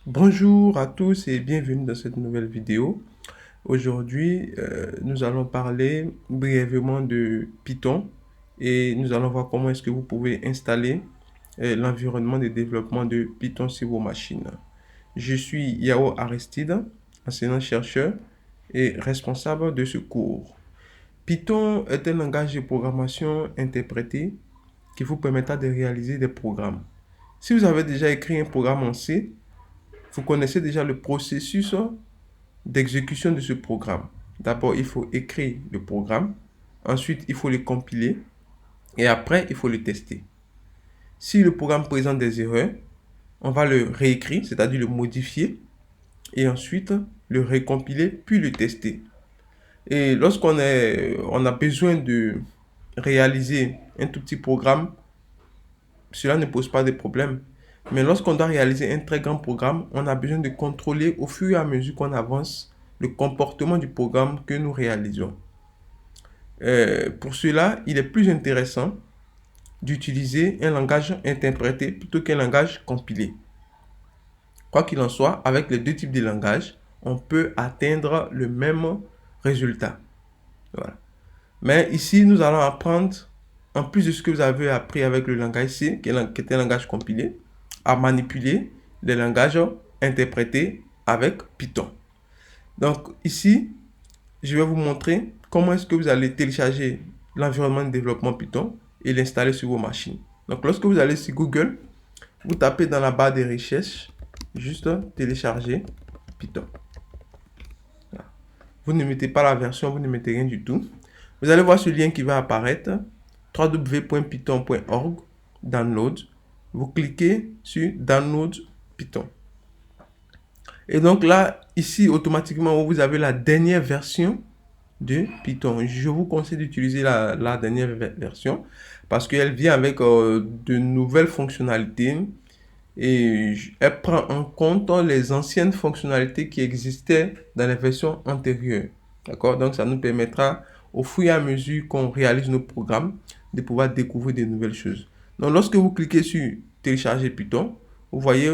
Bonjour à tous et bienvenue dans cette nouvelle vidéo. Aujourd'hui, nous allons parler brièvement de Python et nous allons voir comment est-ce que vous pouvez installer l'environnement de développement de Python sur vos machines. Je suis Yao Aristide, enseignant-chercheur et responsable de ce cours. Python est un langage de programmation interprété qui vous permettra de réaliser des programmes. Si vous avez déjà écrit un programme en C, vous connaissez déjà le processus d'exécution de ce programme. D'abord, il faut écrire le programme. Ensuite, il faut le compiler. Et après, il faut le tester. Si le programme présente des erreurs, on va le réécrire, c'est-à-dire le modifier. Et ensuite, le récompiler, puis le tester. Et lorsqu'on on a besoin de réaliser un tout petit programme, cela ne pose pas de problème. Mais lorsqu'on doit réaliser un très grand programme, on a besoin de contrôler au fur et à mesure qu'on avance le comportement du programme que nous réalisons. Pour cela, il est plus intéressant d'utiliser un langage interprété plutôt qu'un langage compilé. Quoi qu'il en soit, avec les deux types de langages, on peut atteindre le même résultat. Voilà. Mais ici, nous allons apprendre, en plus de ce que vous avez appris avec le langage C, qui est un langage compilé, à manipuler les langages interprétés avec Python. Donc ici, je vais vous montrer comment est-ce que vous allez télécharger l'environnement de développement Python et l'installer sur vos machines. Donc lorsque vous allez sur Google, vous tapez dans la barre de recherche, juste télécharger Python. Voilà. Vous ne mettez pas la version, vous ne mettez rien du tout. Vous allez voir ce lien qui va apparaître, www.python.org, download. Vous cliquez sur download Python. Et donc là, ici, automatiquement, vous avez la dernière version de Python. Je vous conseille d'utiliser la dernière version parce qu'elle vient avec de nouvelles fonctionnalités et elle prend en compte les anciennes fonctionnalités qui existaient dans les versions antérieures. D'accord? Donc, ça nous permettra, au fur et à mesure qu'on réalise nos programmes, de pouvoir découvrir de nouvelles choses. Donc, lorsque vous cliquez sur télécharger Python, vous voyez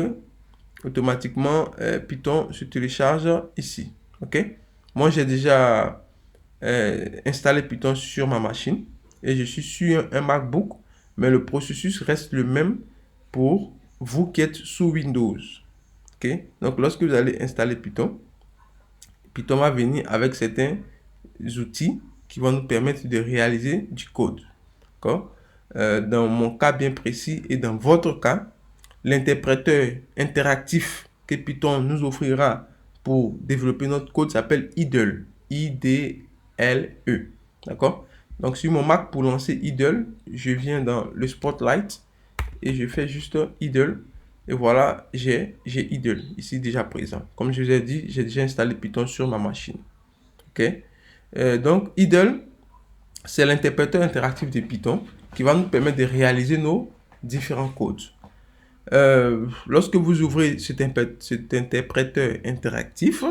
automatiquement Python se télécharge ici. Ok? Moi, j'ai déjà installé Python sur ma machine et je suis sur un MacBook, mais le processus reste le même pour vous qui êtes sous Windows. Ok? Donc, lorsque vous allez installer Python, Python va venir avec certains outils qui vont nous permettre de réaliser du code. D'accord? Dans mon cas bien précis et dans votre cas, l'interpréteur interactif que Python nous offrira pour développer notre code s'appelle Idle. I-D-L-E. D'accord? Donc, sur mon Mac, pour lancer Idle, je viens dans le Spotlight et je fais juste Idle. Et voilà, j'ai Idle ici déjà présent. Comme je vous ai dit, j'ai déjà installé Python sur ma machine. Ok? Donc, Idle, c'est l'interpréteur interactif de Python qui va nous permettre de réaliser nos différents codes. Lorsque vous ouvrez cet interpréteur interactif,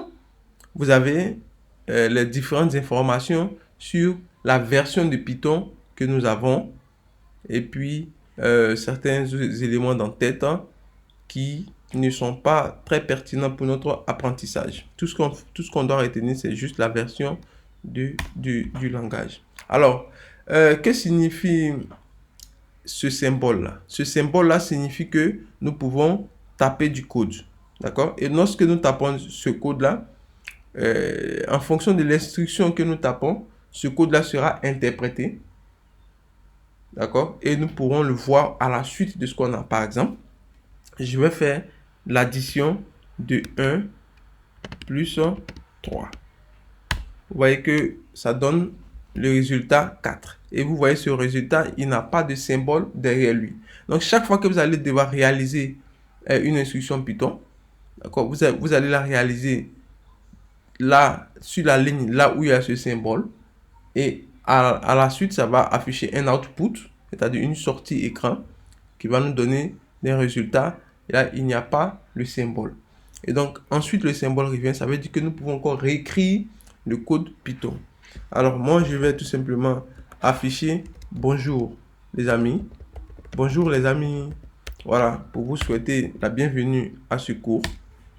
vous avez les différentes informations sur la version de Python que nous avons et puis certains éléments d'entête qui ne sont pas très pertinents pour notre apprentissage. Tout ce qu'on doit retenir, c'est juste la version du langage. Alors, que signifie ce symbole-là? Ce symbole-là signifie que nous pouvons taper du code. D'accord? Et lorsque nous tapons ce code-là, en fonction de l'instruction que nous tapons, ce code-là sera interprété. D'accord? Et nous pourrons le voir à la suite de ce qu'on a. Par exemple, je vais faire l'addition de 1 plus 3. Vous voyez que ça donne le résultat 4. Et vous voyez ce résultat, il n'a pas de symbole derrière lui. Donc, chaque fois que vous allez devoir réaliser une instruction Python, d'accord, vous allez la réaliser là, sur la ligne, là où il y a ce symbole. Et à la suite, ça va afficher un output, c'est-à-dire une sortie écran, qui va nous donner des résultats. Et là, il n'y a pas le symbole. Et donc, ensuite, le symbole revient. Ça veut dire que nous pouvons encore réécrire le code Python. Alors, moi, je vais tout simplement afficher bonjour les amis. Bonjour les amis. Voilà, pour vous souhaiter la bienvenue à ce cours.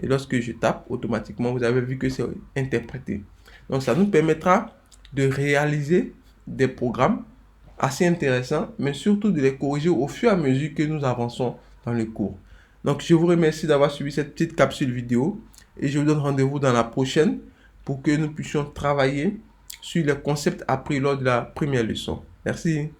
Et lorsque je tape, automatiquement, vous avez vu que c'est interprété. Donc, ça nous permettra de réaliser des programmes assez intéressants, mais surtout de les corriger au fur et à mesure que nous avançons dans le cours. Donc, je vous remercie d'avoir suivi cette petite capsule vidéo et je vous donne rendez-vous dans la prochaine pour que nous puissions travailler sur les concepts appris lors de la première leçon. Merci.